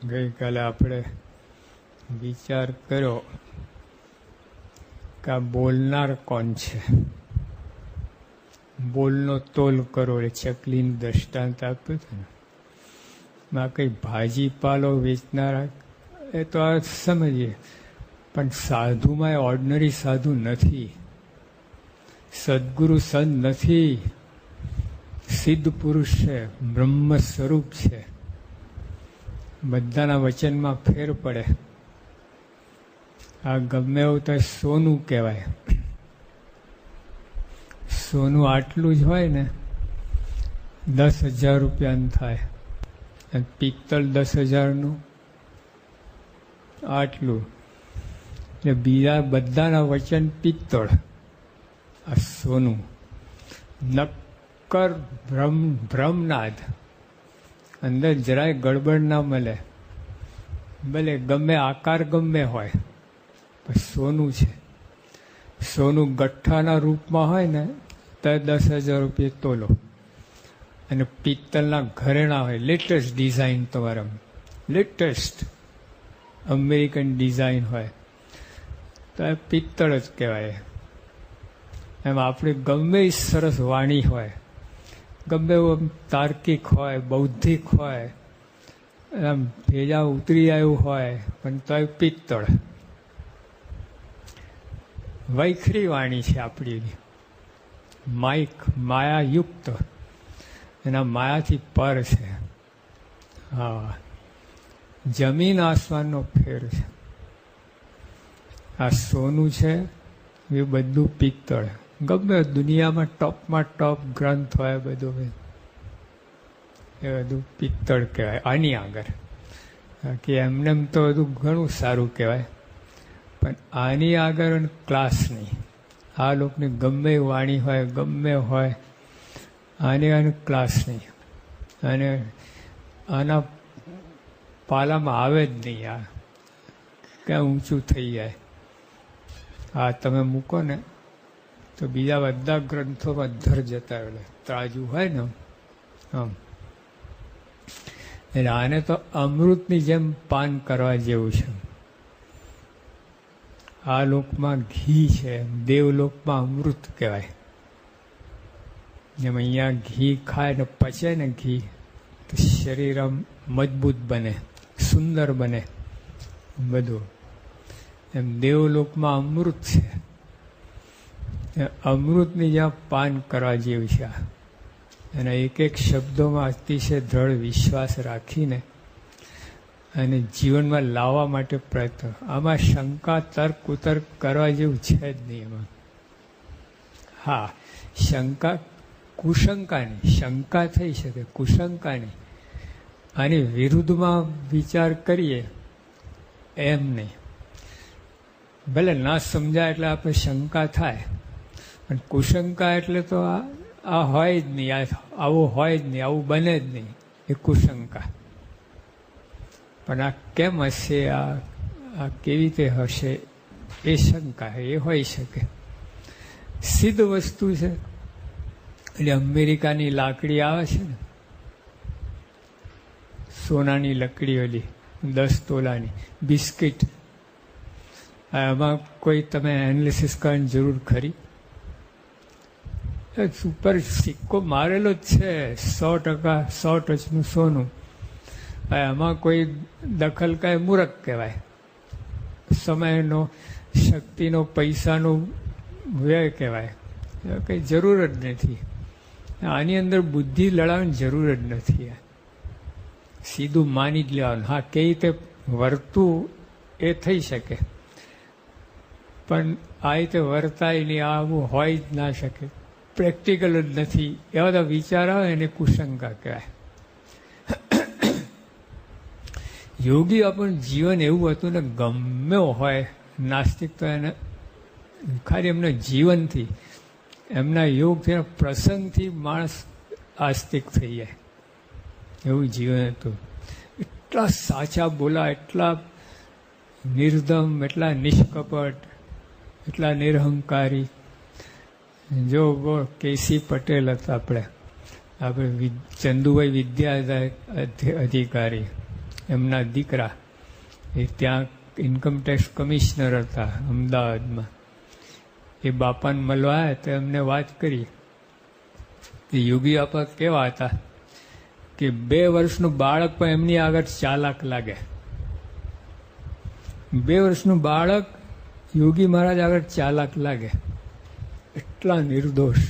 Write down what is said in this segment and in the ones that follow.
ગઈકાલે આપણે વિચાર કર્યો કે આ બોલનાર કોણ છે. બોલનો તોલ કરો એ ચકલીનું દ્રષ્ટાંત આપ્યું હતું ને. માં કંઈ ભાજી પાલો વેચનારા એ તો આ સમજીએ, પણ સાધુમાં એ ઓર્ડિનરી સાધુ નથી, સદગુરુ સંત નથી, સિદ્ધ પુરુષ છે, બ્રહ્મ સ્વરૂપ છે. બધાના વચનમાં ફેર પડે. આ ગમે એવું તો સોનું કહેવાય. સોનું આટલું જ હોય ને 10,000 રૂપિયાનું થાય, અને પિત્તળ 10,000નું આટલું. એટલે બીજા બધાના વચન પિત્તળ, આ સોનું નક્કર ભ્રમનાદ, અંદર જરાય ગડબડ ના મળે. ભલે ગમે આકાર ગમે હોય, પણ સોનું છે. સોનું ગઠ્ઠાના રૂપમાં હોય ને તો 10,000 રૂપિયા તોલો, અને પિત્તળના ઘરેણા હોય, લેટેસ્ટ ડિઝાઇન, તમારા લેટેસ્ટ અમેરિકન ડિઝાઇન હોય તો એ પિત્તળ જ કહેવાય. એમ આપણે ગમે સરસ વાણી હોય, ગમે એવું તાર્કિક હોય, બૌદ્ધિક હોય, આમ ભેજા ઉતરી આવ્યું હોય, પણ તો એ પિત્તળ. વૈખરી વાણી છે આપણી, માયાયુક્ત, એના માયાથી પર છે. હા, જમીન આસમાનનો ફેર છે. આ સોનું છે એ બધું પિત્તળ. ગમે દુનિયામાં ટોપમાં ટોપ ગ્રંથ હોય, બધું એ બધું પિત્તળ કહેવાય આની આગળ. કે એમને તો બધું ઘણું સારું કહેવાય, પણ આની આગળ ક્લાસ નહીં. આ લોકોને ગમે વાણી હોય, ગમે હોય, આની આગળ ક્લાસ નહીં. અને આના પાલામાં આવે જ નહીં. આ ક્યાં ઊંચું થઈ જાય. આ તમે મૂકો ને તો બીજા બધા ગ્રંથોમાં ધર જતા એટલે ત્રાજુ હોય ને આમ. એટલે આને તો અમૃતની જેમ પાન કરવા જેવું છે. આ લોકમાં ઘી છે, દેવલોકમાં અમૃત કહેવાય. જેમ અહીંયા ઘી ખાય ને પચે ને ઘી, તો શરીર આમ મજબૂત બને, સુંદર બને બધું. એમ દેવલોકમાં અમૃત છે. અમૃતની જ્યાં પાન કરવા જેવું છે. એના એક એક શબ્દોમાં અતિશય દ્રઢ વિશ્વાસ રાખીને અને જીવનમાં લાવવા માટે પ્રયત્ન. આમાં શંકા તર્ક કુતર્ક કરવા જેવું છે જ નહીં એમાં. હા, શંકા કુશંકાની, શંકા થઈ શકે, કુશંકાની. આની વિરુદ્ધમાં વિચાર કરીએ એમ નહીં. ભલે ના સમજાય એટલે આપણે શંકા થાય, પણ કુશંકા એટલે તો આ હોય જ નહીં, આવું હોય જ નહીં, આવું બને જ નહીં, એ કુશંકા. પણ આ કેમ હશે, આ કેવી રીતે હશે, એ શંકા, એ હોઈ શકે. સિદ્ધ વસ્તુ છે. એટલે અમેરિકાની લાકડી આવે છે ને, સોનાની લકડી, ઓલી 10 તોલાની બિસ્કિટ, એમાં કોઈ તમે એનાલિસિસ કરવાની જરૂર ખરી? ઉપર સિક્કો મારેલો જ છે, 100%, 100 સોનું. એમાં કોઈ દખલ કાંઈ મૂરખ કહેવાય. સમયનો, શક્તિનો, પૈસાનો વ્યય કહેવાય. કંઈ જરૂર જ નથી. આની અંદર બુદ્ધિ લડાવવાની જરૂર જ નથી. સીધું માની જ લેવાનું. હા, કઈ રીતે વર્તું એ થઈ શકે, પણ આ રીતે વર્તાય નહીં, આવું હોય જ ના શકે, પ્રેક્ટિકલ જ નથી, એવા બધા વિચાર આવે એને કુશંકા કહેવાય. યોગી આપણું જીવન એવું હતું ને, ગમે હોય નાસ્તિક તો એને ખાલી એમના જીવનથી, એમના યોગથી, પ્રસંગથી માણસ આસ્તિક થઈ જાય, એવું જીવન હતું. એટલા સાચા બોલા, એટલા નિર્દમ, એટલા નિષ્કપટ, એટલા નિરહંકારી. જો કેસી પટેલ હતા, આપણે ચંદુભાઈ વિદ્યા અધિકારી, એમના દીકરા એ ત્યાં ઇન્કમટેક્સ કમિશનર હતા અમદાવાદમાં. એ બાપાને મળવા આવ્યા તો એમને વાત કરી કે યોગી બાપા કેવા હતા કે 2 વર્ષનું બાળક પણ એમની આગળ ચાલાક લાગે. 2 વર્ષનું બાળક યોગી મહારાજ આગળ ચાલાક લાગે. એટલા નિર્દોષ,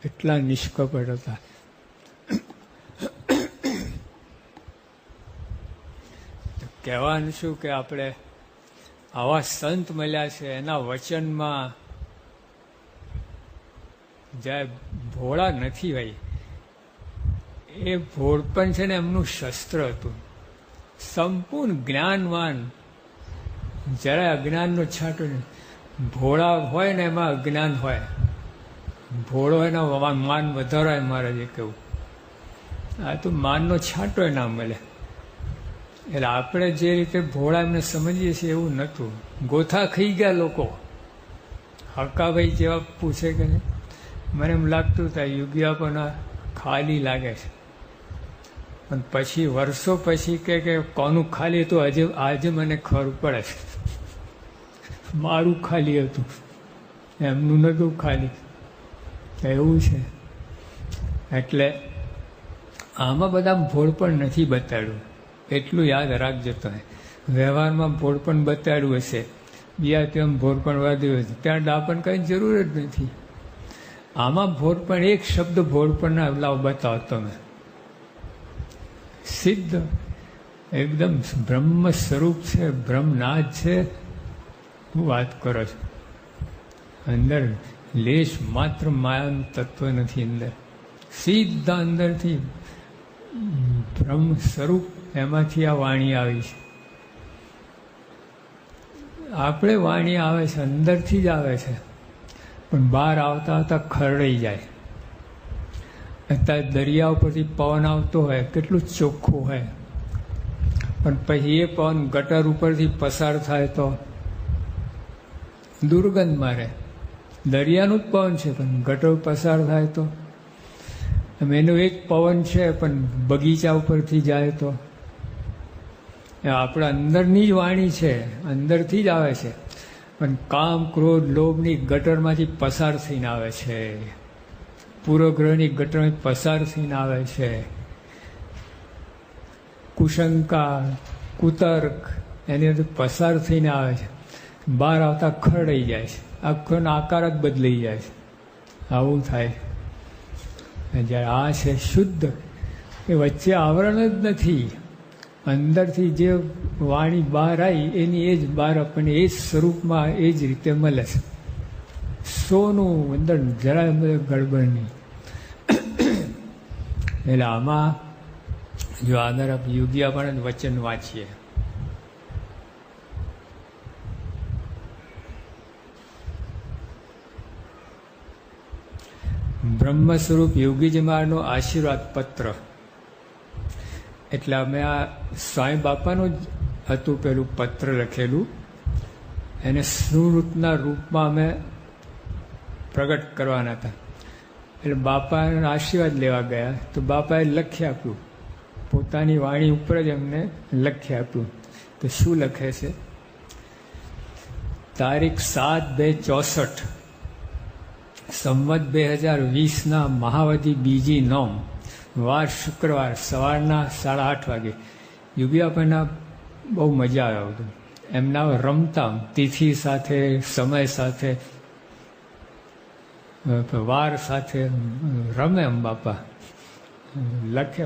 એટલા નિષ્કપટ હતા. કહેવાનું શું કે આપણે આવા સંત મળ્યા છે, એના વચનમાં જાય ભોળા નથી ભાઈ. એ ભોળપણ છે ને એમનું શસ્ત્ર હતું. સંપૂર્ણ જ્ઞાનવાન, જરાય અજ્ઞાનનો છાંટો નહીં. ભોળા હોય ને એમાં અજ્ઞાન હોય. ભોળો એના માન વધારાય મહારાજે કેવું. આ તો માનનો છાંટો ના મળે. એટલે આપણે જે રીતે ભોળા એમને સમજીએ છીએ એવું નહોતું. ગોથા ખાઈ ગયા લોકો. હકાભાઈ જેવા પૂછે કે મને એમ લાગતું હતા યોગી આપણને ખાલી લાગે છે, પણ પછી વર્ષો પછી કે કોનું ખાલી હતું આજે મને ખબર પડે છે. મારું ખાલી હતું, એમનું નહોતું ખાલી. એવું છે. એટલે આમાં બધા ભોળપણ નથી બતાડ્યું, એટલું યાદ રાખજો તમે. વ્યવહારમાં ભોળપણ બતાડ્યું હશે, બીજા ત્યાં ભોળપણ વાદ્યું હશે, ત્યાં ડાપણ કઈ જરૂર જ નથી. આમાં ભોળપણ, એક શબ્દ ભોળપણના લાવ બતાવો તમે. સિદ્ધ એકદમ બ્રહ્મ સ્વરૂપ છે, બ્રહ્મનાથ છે. હું વાત કરો છો. અંદર લેશ માત્ર માયાનું તત્વ નથી. અંદર સીધા અંદરથી બ્રહ્મ સ્વરૂપ, એમાંથી આ વાણી આવી છે. આપણે વાણી આવે છે અંદરથી જ આવે છે, પણ બહાર આવતા આવતા ખરડાઈ જાય. અત્યારે દરિયા ઉપરથી પવન આવતો હોય, કેટલું ચોખ્ખું હોય, પણ પછી એ પવન ગટર ઉપરથી પસાર થાય તો દુર્ગંધ મારે. દરિયાનું જ પવન છે, પણ ગટર પસાર થાય તો એનું એક પવન છે, પણ બગીચા ઉપરથી જાય તો. આપણા અંદરની જ વાણી છે, અંદરથી જ આવે છે, પણ કામ, ક્રોધ, લોભની ગટરમાંથી પસાર થઈને આવે છે. પૂર્વગ્રહની ગટરમાંથી પસાર થઈને આવે છે. કુશંકા, કુતર્ક એની અંદર પસાર થઈને આવે છે. બહાર આવતા ખરડાઈ જાય છે. આખો આકાર જ બદલાઈ જાય છે. આવું થાય. જ્યારે આ છે શુદ્ધ, એ વચ્ચે આવરણ જ નથી. અંદરથી જે વાણી બહાર આવી એની એ જ બહાર આપણને એ જ સ્વરૂપમાં એ જ રીતે મળે છે. સોનું અંદર જરાય ગડબડ નહીં. એટલે આમાં જો આગળ યોગી આપણને વચન વાંચીએ, બ્રહ્મ સ્વરૂપ યોગીજી મહારાજનો આશીર્વાદ પત્ર. એટલે અમે આ સ્વામી બાપાનું જ હતું પેલું પત્ર લખેલું, એને સ્મૃતના રૂપમાં અમે પ્રગટ કરવાના હતા. એટલે બાપાના આશીર્વાદ લેવા ગયા તો બાપાએ લખી આપ્યું, પોતાની વાણી ઉપર જ એમને લખી આપ્યું. તો શું લખે છે? તારીખ 7/2/64 સંવત 2020 મહાવદી બીજી નોમ, વાર શુક્રવાર, સવારના 8:30 વાગે. યોગી આપણના બહુ મજા આવે બધું. એમના રમતા તિથિ સાથે, સમય સાથે, વાર સાથે રમે. એમ બાપા લખે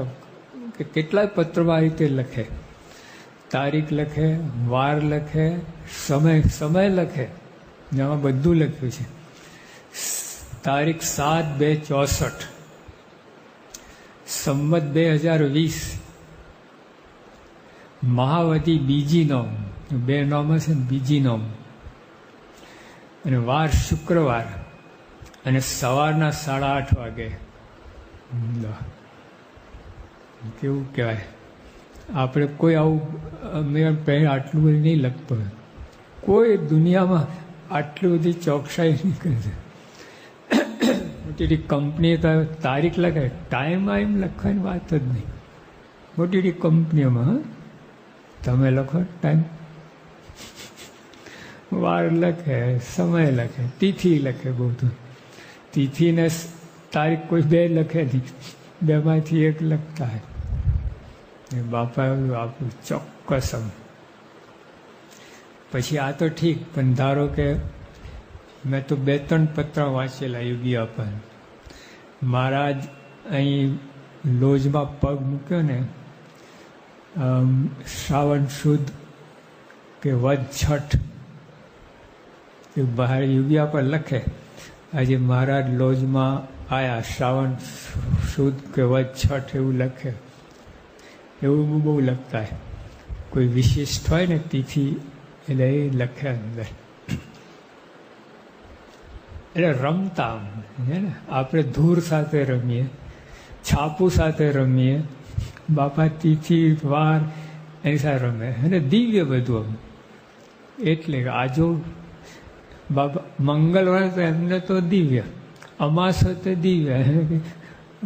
કે કેટલાય પત્રમાં રીતે લખે. તારીખ લખે, વાર લખે, સમય લખે. એમાં બધું લખ્યું છે. તારીખ 7/2/64 સંવત 2020 મહાવદી બીજી નોમ, 2 નોમ હશે ને, બીજી નોમ, અને વાર શુક્રવાર, અને સવારના 8:30 વાગે. કેવું કહેવાય, આપણે કોઈ આવું મેં પહેલાં આટલું બધું નહીં લખતો. કોઈ દુનિયામાં આટલી બધી ચોકસાઈ નહીં કરે. મોટી કંપનીએ તો તારીખ લખે, ટાઈમ લખવાની વાત જ નહીં. મોટી કંપનીઓમાં તમે લખો ટાઈમ, વાર લખે, સમય લખે, તિથિ લખે, બધું. તિથિ ને તારીખ કોઈ બે લખે નહીં, બેમાંથી એક લખતા હોય. બાપા આપણું ચોક્કસ. પછી આ તો ઠીક, પણ ધારો કે મેં તો 2-3 પત્ર વાંચેલા યોગી આપન. મહારાજ અહીં લોજમાં પગ મૂક્યો ને, શ્રાવણ શુદ્ધ કે વદ છઠ એ બહાર યોગી આપન લખે. આજે મહારાજ લોજમાં આયા, શ્રાવણ શુદ્ધ કે વદ છઠ એવું લખે. એવું બહુ લખતા હોય. કોઈ વિશિષ્ટ હોય ને તિથિ એટલે એ લખે અંદર. એટલે રમતા હે ને, આપણે ધૂળ સાથે રમીએ, છાપુ સાથે રમીએ, બાપા તિથિ વાર એની સાથે રમે. અને દિવ્ય બધું. એટલે આજો બાપા મંગળવાર તો એમને તો દિવ્ય, અમાસ તો દિવ્ય,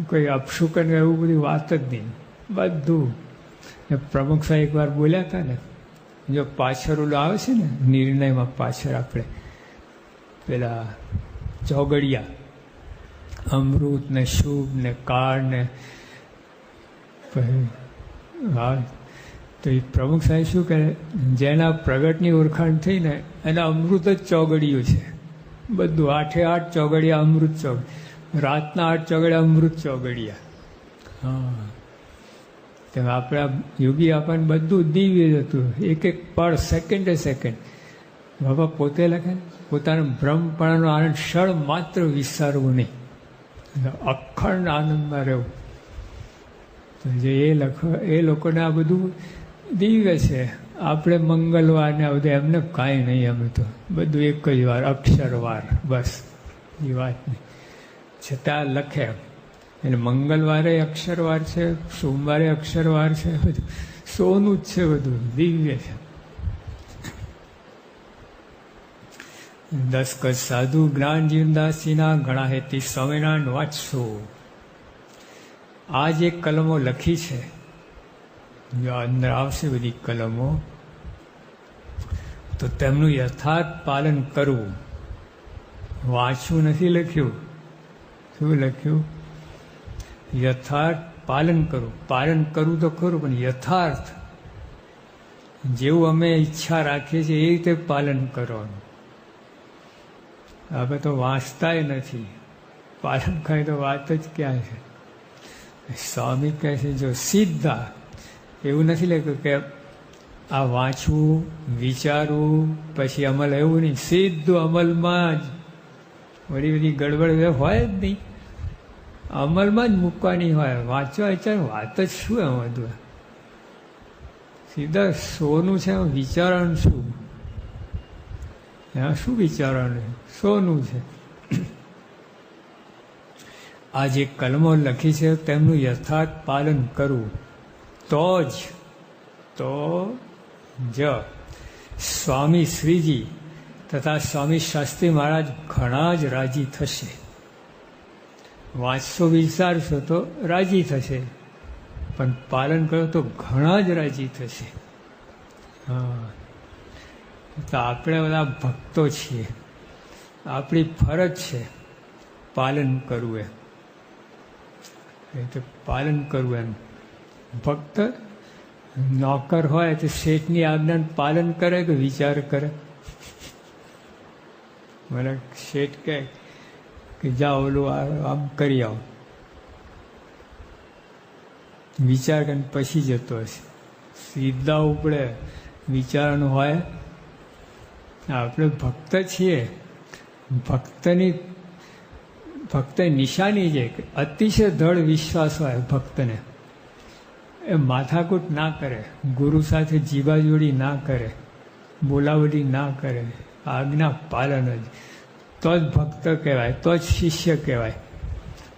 કોઈ અપશુકન એવું બધી વાત જ નહીં, બધું. પ્રમુખ સાહેબ એકવાર બોલ્યા હતા ને, જો પાછળ ઓલું આવે છે ને નિર્ણયમાં, પાછળ આપણે પેલા ચોગડિયા, અમૃત ને શુભ ને કાળ ને, હા, તો એ પ્રમુખ સાહેબ શું કહે, જેના પ્રગટની ઓળખાણ થઈ ને એના અમૃત જ ચોગડિયું છે. બધું 8-8 ચોગડિયા અમૃત રાતના 8 ચોગડિયા અમૃત ચોગડિયા. હા, તેમ આપણા યોગી આપણને બધું દિવ્ય જ હતું. એક પળ, સેકન્ડે સેકન્ડ. બાબા પોતે લખે, પોતાના બ્રહ્મપણાનો આનંદ ક્ષણ માત્ર વિસારવું નહીં, અખંડ આનંદમાં રહેવું. તો જે એ લોકોને આ બધું દિવ્ય છે. આપણે મંગળવાર ને આ બધું એમને કાંઈ નહીં. અમે તો બધું એક જ વાર, અક્ષરવાર, બસ એ વાત નહીં. છતાં લખે. એટલે મંગળવારે અક્ષરવાર છે, સોમવારે અક્ષરવાર છે, બધું સોનું જ છે, બધું દિવ્ય છે. 10 કચ્છ સાધુ જ્ઞાન જીવનદાસજીના ઘણા હેતી સ્વામિનારાયણ વાંચશો. આ જે કલમો લખી છે, જો અંદર આવશે બધી કલમો, તો તેમનું યથાર્થ પાલન કરવું. વાંચવું નથી લખ્યું. શું લખ્યું? યથાર્થ પાલન કરવું. પાલન કરવું તો ખરું, પણ યથાર્થ જેવું અમે ઈચ્છા રાખીએ છીએ એ રીતે પાલન કરવાનું. આપણે તો વાંચતાય નથી, પાલન કરે તો વાત જ ક્યાં છે. સ્વામી કહે છે જો સીધા, એવું નથી લખ્યું કે આ વાંચવું, વિચારવું, પછી અમલ, એવું નહીં. સીધું અમલમાં જ. બધી બધી ગડબડ હોય જ નહીં, અમલમાં જ મૂકવાની હોય. વાંચવા વિચાર વાત જ શું એમ બધું? સીધા સોનું છે, વિચારવાનું શું? ત્યાં શું વિચારવાનું? સોનું છે. આ જે કલમો લખી છે તેમનું યથાર્થ પાલન કરવું, તો જ સ્વામી શ્રીજી તથા સ્વામી શાસ્ત્રી મહારાજ ઘણા જ રાજી થશે. વાંચશો, વિચારશો તો રાજી થશે, પણ પાલન કરો તો ઘણા જ રાજી થશે. હા, તો આપણે બધા ભક્તો છીએ, આપણી ફરજ છે પાલન કરવું. એ તો પાલન કરવું. એમ ભક્ત નોકર હોય તો શેઠની આજ્ઞાનું પાલન કરે કે વિચાર કરે? મને શેઠ કહે કે જાઓ ઓલું આમ કરી આવો, વિચાર કરીને પછી જતો હશે. સીધા ઉપડે વિચારવાનું હોય. આપણે ભક્ત છીએ. ભક્ત નિશાની છે કે અતિશય દ્રઢ વિશ્વાસ હોય ભક્તને. એ માથાકૂટ ના કરે, ગુરુ સાથે જીવાજોડી ના કરે, બોલાવડી ના કરે, આજ્ઞા પાલન જ. તો જ ભક્ત કહેવાય, તો જ શિષ્ય કહેવાય.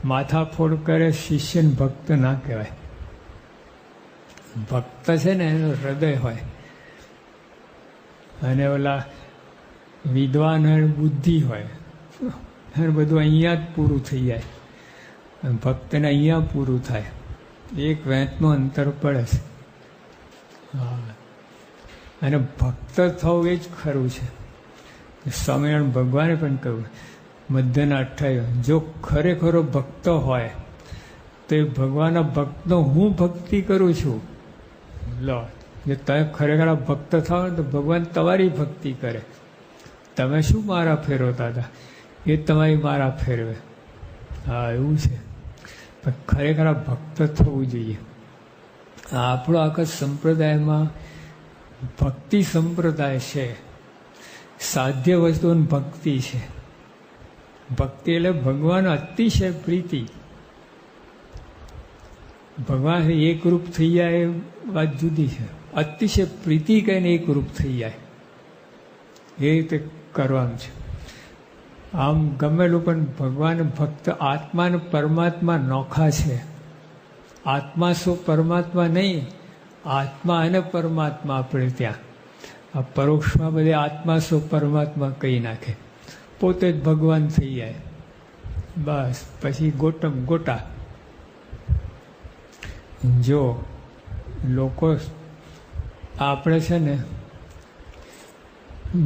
માથાફોડ કરે શિષ્યને ભક્ત ના કહેવાય. ભક્ત છે ને એનું હૃદય હોય. અને ઓલા વિદ્વાન હોય, બુદ્ધિ હોય, અને બધું અહીંયા જ પૂરું થઈ જાય. ભક્તને અહીંયા પૂરું થાય. એક વેંતનું અંતર પડે છે. હા, અને ભક્ત થવું એ જ ખરું છે. સ્વામિનારાયણ ભગવાને પણ કહ્યું મધ્યના 28, જો ખરેખરો ભક્ત હોય તો એ ભગવાનના ભક્તનો હું ભક્તિ કરું છું. લો, જો તમે ખરેખર ભક્ત થાવ ને તો ભગવાન તમારી ભક્તિ કરે. તમે શું મારા ફેરવતા હતા, એ તમારી મારા ફેરવે. હા, એવું છે. પણ ખરેખર ભક્ત થવું જોઈએ. આપણો આખા સંપ્રદાયમાં ભક્તિ સંપ્રદાય છે. સાધ્ય વસ્તુની ભક્તિ છે. ભક્તિ એટલે ભગવાન અતિશય પ્રીતિ. ભગવાન એકરૂપ થઈ જાય એ વાત જુદી છે. અતિશય પ્રીતિ કહીને એકરૂપ થઈ જાય એ રીતે કરવાનું છે. આમ ગમે લોકોને ભગવાન ભક્ત આત્મા ને પરમાત્મા નોખા છે. આત્મા શું પરમાત્મા નહીં, આત્મા અને પરમાત્મા આપણે ત્યાં. આ પરોક્ષમાં બધે આત્મા શું પરમાત્મા કહી નાખે, પોતે જ ભગવાન થઈ જાય. બસ પછી ગોટમ ગોટા. જો લોકો આપણે છે ને,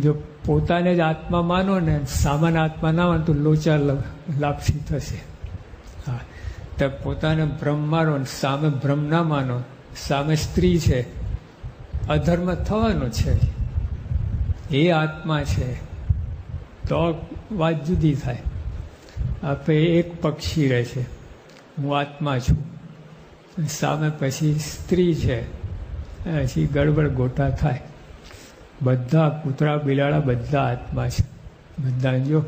જો પોતાને જ આત્મા માનો ને સામાન્ય આત્મા ના માનો તો લોચા લાપસી થશે. હા, તો પોતાને બ્રહ્મ માનો સામે બ્રહ્મ ના માનો, સામે સ્ત્રી છે, અધર્મ થવાનો છે. એ આત્મા છે તો વાત જુદી થાય. આપણે એક પક્ષી રહે છે, હું આત્મા છું, સામે પછી સ્ત્રી છે, પછી ગડબડ ગોટા થાય. બધા કૂતરા બિલાડા બધા આત્મા છે બધા. જો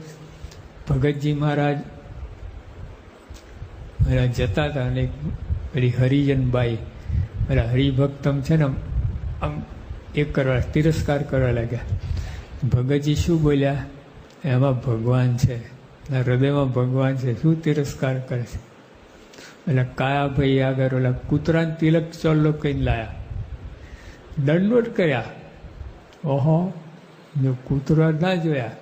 ભગતજી મહારાજ જતા હતા અને પેલી હરિજનબાઈ પેલા હરિભક્તમ છે ને આમ એ કરવા તિરસ્કાર કરવા લાગ્યા. ભગતજી શું બોલ્યા, એમાં ભગવાન છે, હૃદયમાં ભગવાન છે, શું તિરસ્કાર કરે છે? એટલે કાયા ભાઈ આગળ ઓલા કૂતરાને તિલક ચોલ્લો કહીને લાયા, દંડવટ કર્યા. ઓહો, જો કૂતરા ના જોયા,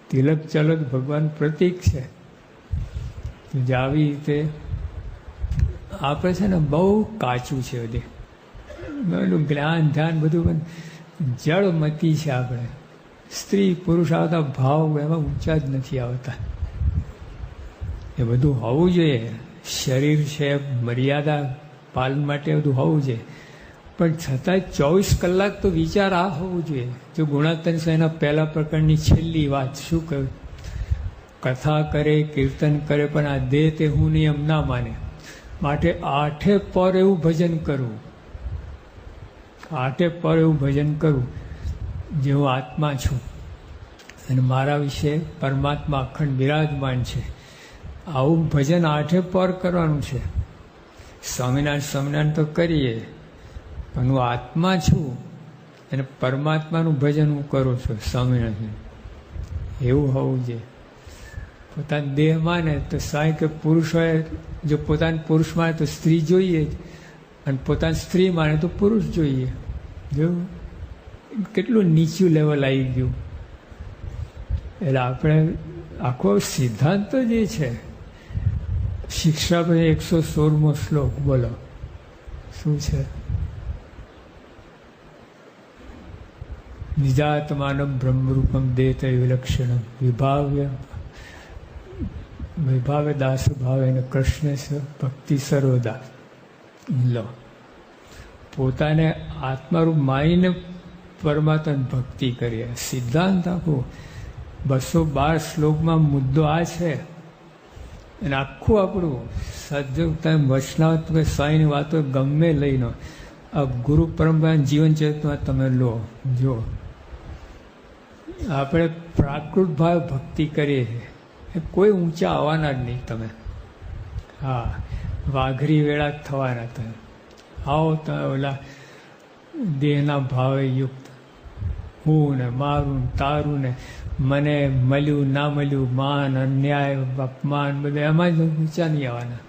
તિલક ચલક ભગવાન પ્રતીક છે. આવી રીતે આપણે છે ને બહુ કાચું છે બધે, બધું જ્ઞાન ધ્યાન બધું જળમતી છે. આપણે સ્ત્રી પુરુષ આવતા ભાવ એમાં ઊંચા જ નથી આવતા. એ બધું હોવું જોઈએ. શરીર છે, મર્યાદા પાલન માટે બધું હોવું જોઈએ, પણ છતાં 24 કલાક તો વિચાર આ હોવું જોઈએ. જો ગુણાત્તન એના પહેલા પ્રકરણની છેલ્લી વાત શું કહ્યું, કથા કરે કીર્તન કરે પણ આ દેહ તે હું નિયમ ના માને, માટે 8 પર એવું ભજન કરવું, 8 પર એવું ભજન કરવું જે હું આત્મા છું અને મારા વિશે પરમાત્મા અખંડ બિરાજમાન છે. આવું ભજન 8 પર કરવાનું છે. સ્વામિનારાયણ તો કરીએ, પણ હું આત્મા છું અને પરમાત્માનું ભજન હું કરું છું સ્વામિનારાયણ. એવું હોવું જોઈએ. પોતાના દેહ માને તો સાંઈ કે પુરુષ હોય, જો પોતાને પુરુષ માને તો સ્ત્રી જોઈએ જ, અને પોતાની સ્ત્રી માને તો પુરુષ જોઈએ. જો કેટલું નીચું લેવલ આવી ગયું. એટલે આપણે આખો સિદ્ધાંત જે છે, શિક્ષાપતિ 116મો શ્લોક બોલો શું છે? નિજાત્માનમ બ્રહ્મરૂપમ દેત વિલક્ષણમ વિભાવ્ય દાસ ભાવે કૃષ્ણ ભક્તિ સર્વદા. લો, પોતાને આત્મારૂપ માનીને પરમાત્માની ભક્તિ કરીએ. સિદ્ધાંત આખું 212 શ્લોકમાં મુદ્દો આ છે. અને આખું આપણું સજ્જતા વૈષ્ણવ સ્વાઈની વાતો ગમે લઈને આ ગુરુ પરંપરા જીવન ચરિત્રમાં તમે લો. જો આપણે પ્રાકૃત ભાવ ભક્તિ કરીએ છીએ, કોઈ ઊંચા આવવાના જ નહીં તમે. હા, વાઘરી વેળા જ થવાના તમે. આવો તમે ઓલા દેહના ભાવે યુક્ત, હું ને મારું તારું ને મને મળ્યું ના મળ્યું, માન અન્યાય અપમાન બધું એમાં જ ઊંચા નહીં આવવાના.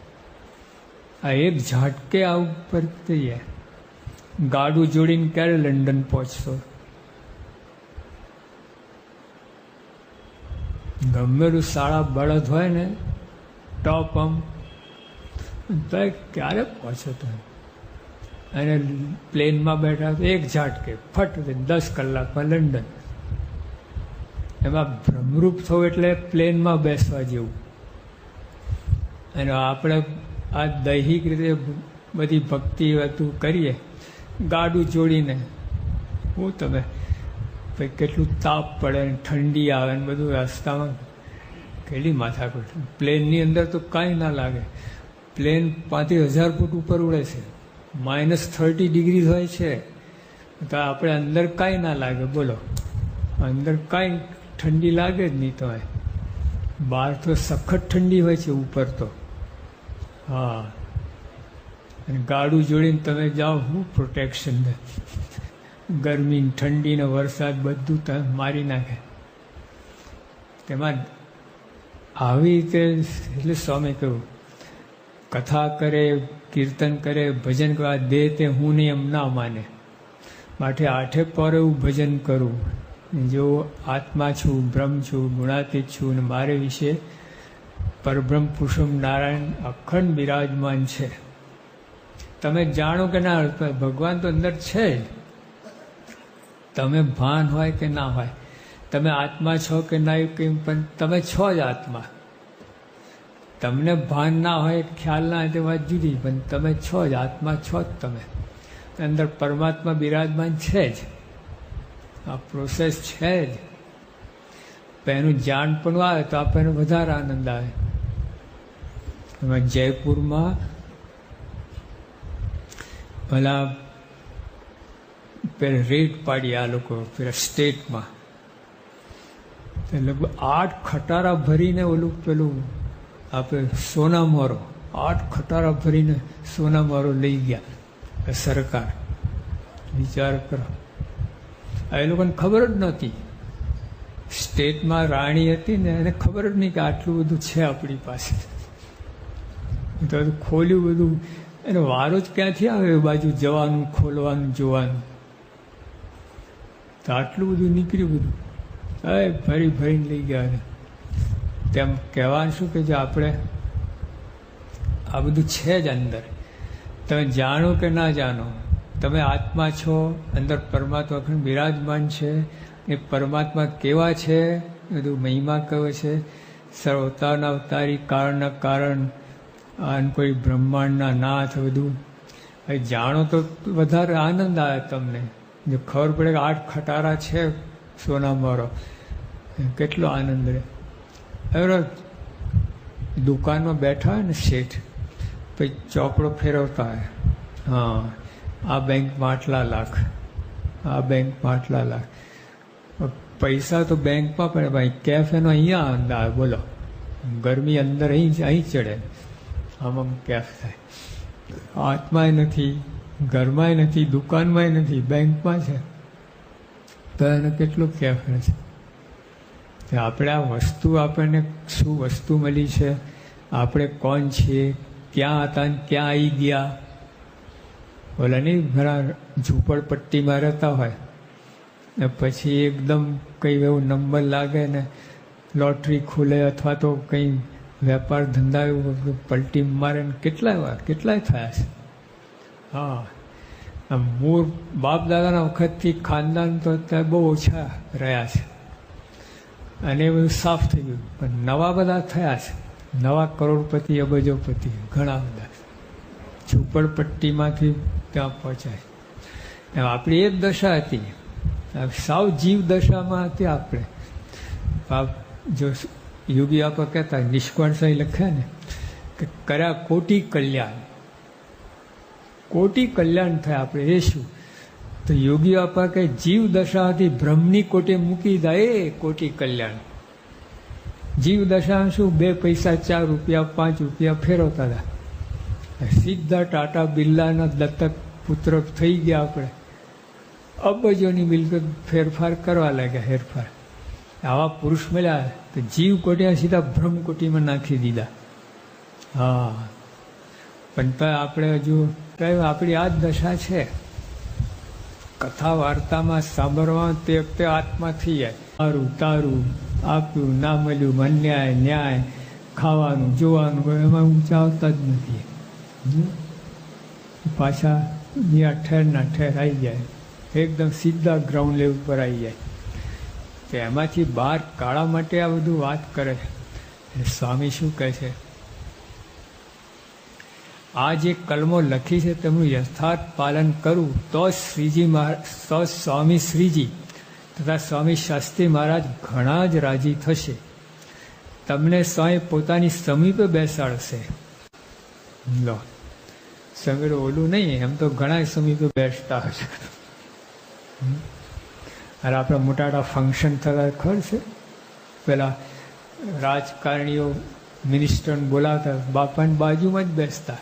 આ એક ઝાટકે આવું પર જઈએ. ગાડું જોડીને ક્યારે લંડન પહોંચશો? ગમેલું શાળા બળદ હોય ને ટોપ આમ તો ક્યારે પહોંચો તમે? અને પ્લેનમાં બેઠા તો એક ઝાટકે ફટ 10 કલાકમાં લંડન. એમાં ભ્રમરૂપ થવું એટલે પ્લેનમાં બેસવા જેવું. અને આપણે આ દૈહિક રીતે બધી ભક્તિ હતું કરીએ, ગાડું જોડીને હું તમે પછી કેટલું તાપ પડે ને ઠંડી આવે ને બધું રસ્તામાં કેટલી માથાકૂટ. પ્લેનની અંદર તો કાંઈ ના લાગે. પ્લેન 35,000 ફૂટ ઉપર ઉડે છે, -30 ડિગ્રી હોય છે, તો આપણે અંદર કાંઈ ના લાગે. બોલો, અંદર કાંઈ ઠંડી લાગે જ નહીં. તો બહાર તો સખત ઠંડી હોય છે, ઉપર તો. હા, અને ગાડું જોડીને તમે જાઓ, શું પ્રોટેક્શન ને ગરમી ઠંડી ને વરસાદ બધું તમે મારી નાખે. તેમાં આવી રીતે એટલે સ્વામી કહ્યું, કથા કરે, કીર્તન કરે, ભજન કરવા દે તે હું નહીં એમ ના માને. માટે 8 પહોરે હું ભજન કરું, જો આત્મા છું, બ્રહ્મ છું, ગુણાતીત છું, અને મારે વિશે પરબ્રહ્મ પુરુષોત્તમ નારાયણ અખંડ બિરાજમાન છે. તમે જાણો કે ના, ભગવાન તો અંદર છે જ. તમે ભાન હોય કે ના હોય, તમે આત્મા છો કે ના, પણ તમે છો જ આત્મા. તમને ભાન ના હોય, ખ્યાલ ના હોય, તે વાત જુદી, પણ તમે છો જ આત્મા, છો જ તમે. અંદર પરમાત્મા બિરાજમાન છે જ. આ પ્રોસેસ છે જ. એનું જાણ પણ આવે તો આપણને વધારે આનંદ આવે. એમાં જયપુરમાં ભલા પેલા રેડ પાડી આ લોકો પેલા સ્ટેટમાં, લગભગ 8 ખટારા ભરીને ઓલું પેલું આપણે સોનામોરો 8 ખટારા ભરીને સોનામોરો લઈ ગયા સરકાર. વિચાર કરો, એ લોકોને ખબર જ નહોતી. સ્ટેટમાં રાણી હતી ને, એને ખબર જ નહીં કે આટલું બધું છે આપણી પાસે. તો ખોલ્યું બધું, એને વારો જ ક્યાંથી આવે એ બાજુ જવાનું, ખોલવાનું, જોવાનું. તો આટલું બધું નીકળ્યું બધું, ભરી ભરીને લઈ ગયા. તેમ કહેવાનું શું કે જો આપણે આ બધું છે જ અંદર. તમે જાણો કે ના જાણો, તમે આત્મા છો, અંદર પરમાત્મા અખંડ બિરાજમાન છે. એ પરમાત્મા કેવા છે, બધું મહિમા કયો છે, સર્વ અવતારના અવતારી, કારણના કારણ, અને કોઈ બ્રહ્માંડના નાથ, બધું જાણો તો વધારે આનંદ આવે તમને. જો ખબર પડે કે 8 ખટારા છે સોનામોરો, કેટલો આનંદ રહે. હવે દુકાનમાં બેઠા હોય ને શેઠ, પછી ચોપડો ફેરવતા હોય, હા આ બેંકમાં આટલા લાખ, આ બેંકમાં આટલા લાખ. પૈસા તો બેંકમાં પડે ભાઈ, કેફેનો અહીંયા આનંદ આવે. બોલો, ગરમી અંદર અહીં ચડે, આમ કેફ થાય. આત્માય નથી, ઘરમાંય નથી, દુકાનમાંય નથી, બેંકમાં છે, તો એને કેટલું કેફ છે. આપણે આ વસ્તુ, આપણને શું વસ્તુ મળી છે, આપણે કોણ છીએ, ક્યાં હતા ને ક્યાં આવી ગયા. બોલે નહીં, ઘણા ઝૂંપડપટ્ટીમાં રહેતા હોય ને પછી એકદમ કંઈ એવું નંબર લાગે ને લોટરી ખુલે અથવા તો કંઈ વેપાર ધંધા એવું પલટી મારે ને કેટલાય થયા છે. હા, મૂળ બાપ દાદાના વખતથી ખાનદાન તો અત્યારે બહુ ઓછા રહ્યા છે અને એ બધું સાફ થઈ ગયું. પણ નવા બધા થયા છે, નવા કરોડપતિ, અબજોપતિ ઘણા બધા ઝૂંપડપટ્ટીમાંથી ત્યાં પહોંચાય. આપણી એ જ દશા હતી, સાવ જીવ દશામાં હતી આપણે. જો યોગી આપા કહેતા, નિષ્કાળ સાંઈ લખ્યા ને કે કર્યા કોટી કલ્યાણ, કોટી કલ્યાણ થાય આપણે. એ શું? તો યોગી આપા કે જીવ દશા હતી, બ્રહ્મની કોટે મૂકી દા એ કોટી કલ્યાણ. જીવ દશા શું, 2 પૈસા 4 રૂપિયા 5 રૂપિયા ફેરવતા હતા. સીધા ટાટા બિરલાના દત્તક પુત્ર થઈ ગયા આપણે. અબજોની મિલકત ફેરફાર કરવા લાગ્યા. હેરફાર આવા પુરુષ મળ્યા તો જીવ કોટિયા સીધા બ્રહ્મકોટીમાં નાખી દીધા. હા, પણ તો આપણે હજુ કયું આપણી આ જ દશા છે. કથા વાર્તામાં સાંભળવા તે વખતે આત્મા થઈ જાય. તારું તારું આપ્યું, ના મળ્યું, અન્યાય ન્યાય, ખાવાનું જોવાનું, એમાં ઊંચા આવતા જ નથી. પાછા ત્યાં ઠેરના ઠેર આવી જાય, એકદમ સીધા ગ્રાઉન્ડ લેવલ પર આવી જાય. તો એમાંથી બહાર કાઢવા માટે આ બધું વાત કરે છે. સ્વામી શું કહે છે? આ જે કલમો લખી છે તેમનું યથાર્થ પાલન કરવું તો સ્વામી શ્રીજી તથા સ્વામી શાસ્ત્રી મહારાજ ઘણા જ રાજી થશે. તમને સ્વામી પોતાની સમીપે બેસાડશે. લો, સમીપે ઓલું નહીં, એમ તો ઘણા સમીપે બેસતા હશે. અરે આપણા મોટા ફંક્શન થતા ખબર છે, પેલા રાજકારણીઓ મિનિસ્ટરને બોલાવતા, બાપાની બાજુમાં જ બેસતા.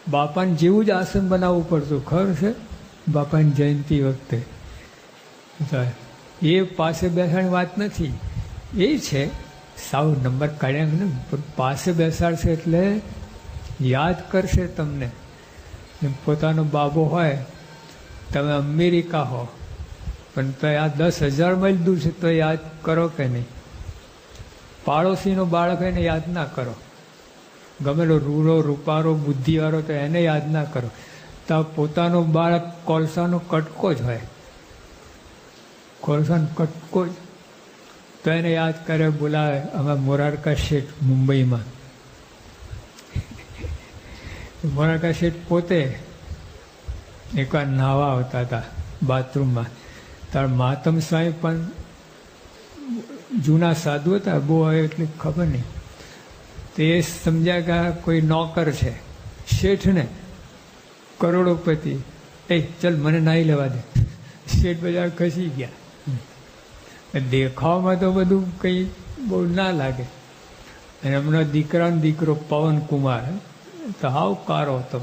બાપાને જેવું જ આસન બનાવવું પડતું, ખબર છે? બાપાની જયંતિ વખતે એ પાસે બેસવાની વાત નથી, એ છે સાવ નંબર કાઢ્યા ને, પણ પાસે બેસાડશે એટલે યાદ કરશે તમને. પોતાનો બાબો હોય, તમે અમેરિકા હો, પણ તો આ 10,000 માઇલ દૂર છે તો યાદ કરો કે નહીં? પાડોશીનો બાળક એને યાદ ના કરો, ગમેલો રૂડો રૂપારો બુદ્ધિવાળો તો એને યાદ ના કરો. તો પોતાનો બાળક કોલસાનો કટકો જ હોય, કોલસાનો કટકો જ, તો એને યાદ કરે, બોલાવે. અમે મોરારકા શેઠ મુંબઈમાં, મોરારકા શેઠ પોતે એકવાર નાહવા આવતા હતા બાથરૂમમાં. તાર માતમ સ્વામી પણ જૂના સાધુ હતા, બહુ આવે એટલે ખબર નહીં. તે સમજ્યા કે કોઈ નોકર છે શેઠને, કરોડોપતિ, એ ચલ મને નાહી લેવા દે. શેઠ બધા ખસી ગયા. દેખાવમાં તો બધું કંઈ બહુ ના લાગે. અને હમણાં દીકરાનો દીકરો પવનકુમાર તો હાવ કારો હતો,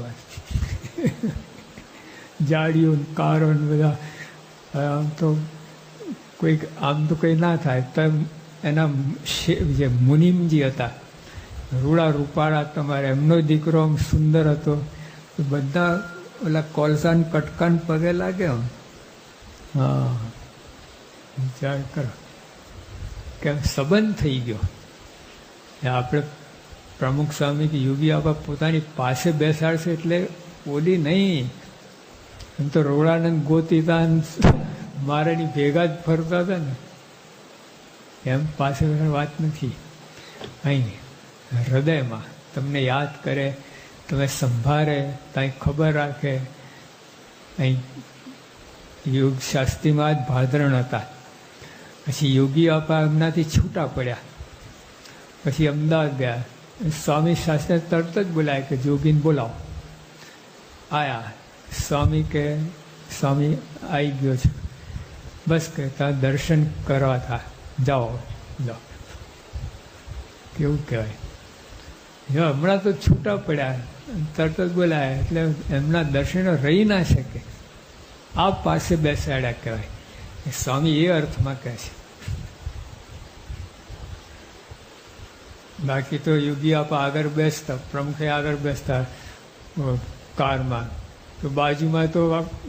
જાડીઓ કારો બધા. આમ તો કોઈ આમ તો કંઈ ના થાય. તો એના જે મુનિમજી હતા, રૂડા રૂપાળા, તમારે એમનો દીકરો આમ સુંદર હતો. તો બધા ઓલા કોલસાન કટકાન પગે લાગે આમ. હા, વિચાર કરો કે સંબંધ થઈ ગયો. આપણે પ્રમુખ સ્વામી કે યોગી બાબા પોતાની પાસે બેસાડશે એટલે ઓલી નહીં. એમ તો રોડાનંદ ગોતીતા મારેની ભેગા જ ફરતા હતા ને, એમ પાસે વાત નથી. અહીં હૃદયમાં તમને યાદ કરે, તમે સંભાળે, ત્યાં ખબર રાખે. અહીં યોગ શાસ્ત્રીમાં જ ભાદરણ હતા, પછી યોગી બાપા એમનાથી છૂટા પડ્યા, પછી અમદાવાદ ગયા. સ્વામી શાસ્ત્રી તરત જ બોલાય કે જોગીને બોલાવો. આયા સ્વામી કે સ્વામી આવી ગયો છે, બસ કે ત્યાં દર્શન કરવા થા, જાઓ જાઓ. કેવું કહેવાય, જો હમણાં તો છૂટા પડ્યા, તરત જ બોલાયા એટલે એમના દર્શનો રહી ના શકે. આ પાસે બેસાડ્યા કહેવાય. સ્વામી એ અર્થમાં કહે છે. બાકી તો યોગી આપા આગળ બેસતા, પ્રમુખે આગળ બેસતા કારમાં, તો બાજુમાં તો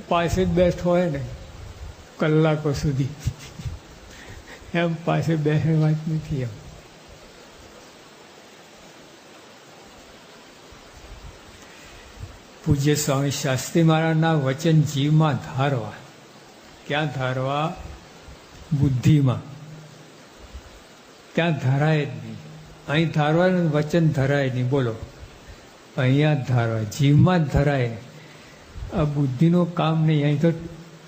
પાસે જ બેસ્ટ હોય ને કલાકો સુધી. એમ પાસે બેસવાની વાત નથી. એમ પૂજ્ય સ્વામી શાસ્ત્રી મહારાજના વચન જીવમાં ધારવા. ક્યાં ધારવા? બુદ્ધિમાં. ત્યાં ધરાય જ નહીં. અહીં ધારવાનું વચન ધરાય નહીં. બોલો, અહીંયા જ ધારવા, જીવમાં જ ધરાય. આ બુદ્ધિનું કામ નહીં. અહીં તો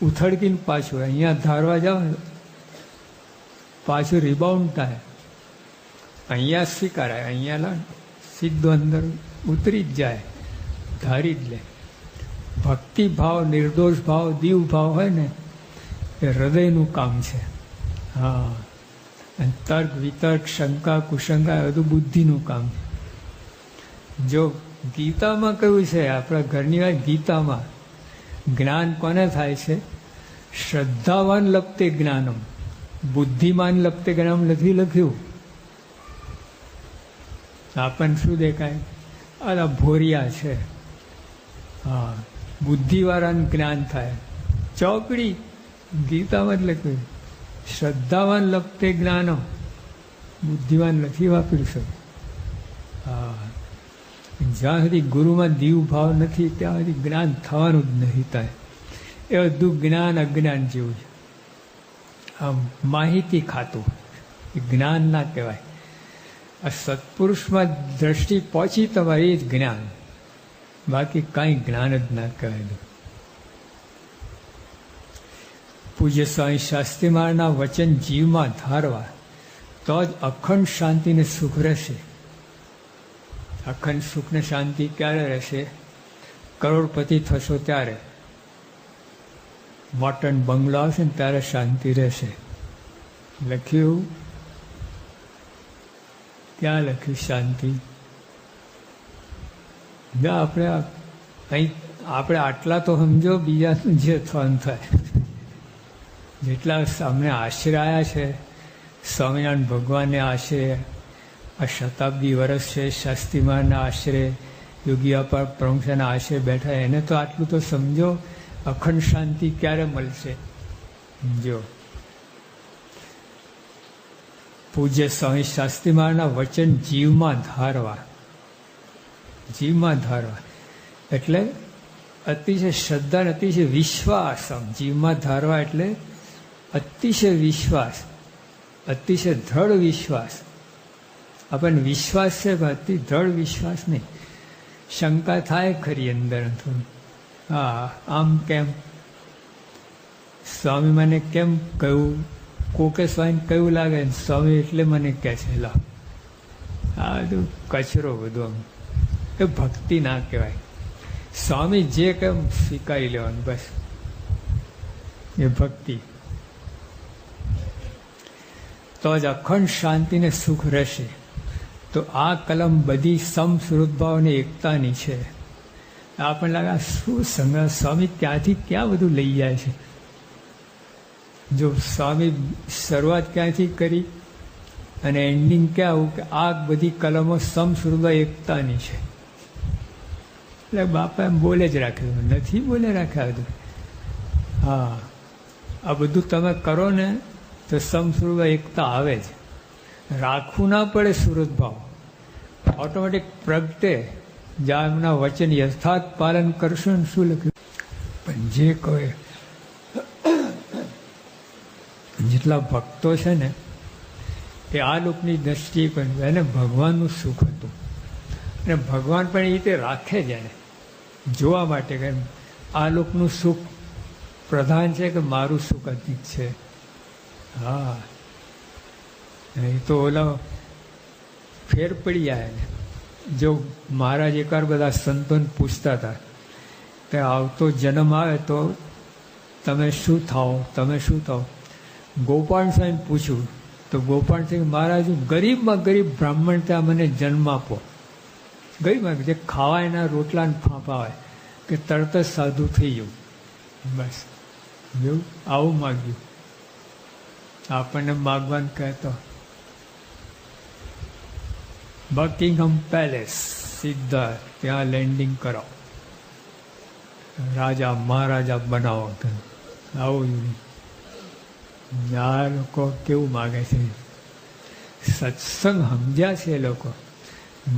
ઉથડકીને પાછું, અહીંયા ધારવા જાઓ ને પાછું રિબાઉન્ડ થાય. અહીંયા સ્વીકારાય, અહીંયા સીધો અંદર ઉતરી જ જાય, ધારી જ લે. ભક્તિ ભાવ, નિર્દોષ ભાવ, દીવ ભાવ હોય ને એ હૃદયનું કામ છે. હા, અને તર્ક વિતર્ક, શંકા કુશંકા એ બધું બુદ્ધિનું કામ છે. જો ગીતામાં કહ્યું છે, આપણા ઘરની વાત ગીતામાં, જ્ઞાન કોને થાય છે? શ્રદ્ધાવાન લપતે જ્ઞાનમ, બુદ્ધિમાન લપતે જ્ઞાનમ નથી લખ્યું. આપણને શું દેખાય? આ ભોરિયા છે. હા, બુદ્ધિવાળાને જ્ઞાન થાય. ચોકડી ગીતામાં જ લખ્યું, શ્રદ્ધાવાન લપતે જ્ઞાનમ, બુદ્ધિવાન નથી વાપરી શકે. હા, જ્યાં સુધી ગુરુમાં દીવ ભાવ નથી ત્યાં સુધી જ્ઞાન થવાનું જ નહીં થાય. એ બધું જ્ઞાન અજ્ઞાન જેવું છે. આમ માહિતી ખાતું એ જ્ઞાન ના કહેવાય. આ સત્પુરુષમાં દ્રષ્ટિ પહોંચી તમારી જ જ્ઞાન, બાકી કાંઈ જ્ઞાન જ ના કહેવાય. પૂજ્ય સ્વામી શાસ્ત્રી મહારાજના વચન જીવમાં ધારવા તો જ અખંડ શાંતિને સુખ રહેશે. અખંડ સુખને શાંતિ ક્યારે રહેશે? કરોડપતિ થશો ત્યારે, મોટન બંગલો આવશે ને ત્યારે શાંતિ રહેશે. લખ્યું ક્યાં લખ્યું શાંતિ? આપણે અહીં આપણે આટલા તો સમજો, બીજા જે થવાનું થાય. જેટલા અમને આશરે આવ્યા છે, સ્વામિનારાયણ ભગવાનને આશરે, આ શતાબ્દી વર્ષ છે, શાસ્ત્રી મહારાજના આશરે, યોગી અપાર પ્રમુખના આશરે બેઠા, એને તો આટલું તો સમજો. અખંડ શાંતિ ક્યારે મળશે? જો પૂજ્ય સ્વામી શાસ્ત્રી મહારાજના વચન જીવમાં ધારવા, જીવમાં ધારવા એટલે અતિશય શ્રદ્ધા અને અતિશય વિશ્વાસ. જીવમાં ધારવા એટલે અતિશય વિશ્વાસ, અતિશય દ્રઢ વિશ્વાસ. આપણને વિશ્વાસ છે પણ અતિ દ્રઢ વિશ્વાસ નહીં. શંકા થાય ખરી અંદર થોડી, હા આમ કેમ, સ્વામી મને કેમ કહ્યું, કોકે સ્વામીને કયું લાગે, સ્વામી એટલે મને કહે છે. લા આ બધું કચરો બધું, આમ એ ભક્તિ ના કહેવાય. સ્વામી જે કેમ સ્વીકારી લેવાનું, બસ એ ભક્તિ. તો જ અખંડ શાંતિને સુખ રહેશે. તો આ કલમ બધી સમસ્વરૂપભાવની એકતાની છે. આપણને લાગે શું સંગ્રહ, સ્વામી ક્યાંથી ક્યાં બધું લઈ જાય છે. જો સ્વામી શરૂઆત ક્યાંથી કરી અને એન્ડિંગ ક્યાં આવું કે આ બધી કલમો સમસ્વરૂપ એકતાની છે. એટલે બાપા એમ બોલે જ રાખ્યું, નથી બોલે રાખ્યા બધું. હા આ બધું તમે કરો ને તો સમસ્વરૂપ એકતા આવે જ. રાખવું ના પડે સુરત ભાવ, ઓટોમેટિક પ્રગટે. જ્યાં એમના વચન યથાર્થ પાલન કરશો ને, શું લખ્યું? પણ જે કહે, જેટલા ભક્તો છે ને એ આ લોકની દ્રષ્ટિએ પણ એને ભગવાનનું સુખ હતું, અને ભગવાન પણ એ રીતે રાખે જ એને જોવા માટે કે આ લોકનું સુખ પ્રધાન છે કે મારું સુખ અધિક છે. હા એ તો ઓલા ફેર પડી જાય ને. જો મહારાજ એકવાર બધા સંતોને પૂછતા હતા કે આવતો જન્મ આવે તો તમે શું થાઓ, તમે શું થાઓ? ગોપાલ સાહેબ પૂછ્યું તો ગોપાલ સાહેબ, મહારાજ ગરીબમાં ગરીબ બ્રાહ્મણ ત્યાં મને જન્મ આપો. ગરીબમાં જે ખાવા એના રોટલા ને ફાંફા હોય કે તરત જ સાધુ થઈ ગયું. બસ એવું આવું માગ્યું. આપણને માગવાનું કહેતો બકિંગહામ પેલેસ સીધા ત્યાં લેન્ડિંગ કરો, રાજા મહારાજા બનાવો. આવું આ લોકો કેવું માગે છે. સત્સંગ સમજ્યા છે એ લોકો.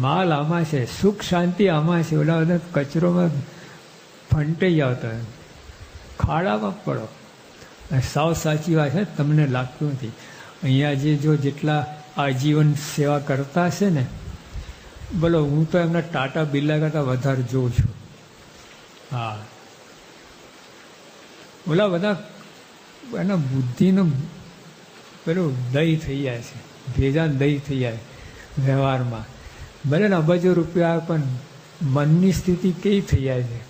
માલ આમાં છે, સુખ શાંતિ આમાં છે. ઓલા બધા કચરોમાં ફંટાઈ આવતા, ખાડામાં પડો. સાવ સાચી વાત છે, તમને લાગતું નથી. અહીંયા જો જેટલા આજીવન સેવા કરતા હશે ને, બોલો હું તો એમના ટાટા બિરલા કરતાં વધારે જોઉં છું. હા ઓલા બધા એના બુદ્ધિનું પેલું દહીં થઈ જાય છે, ભેજાન દહીં થઈ જાય વ્યવહારમાં. ભલે ને અબજો રૂપિયા પણ મનની સ્થિતિ કેવી થઈ જાય છે,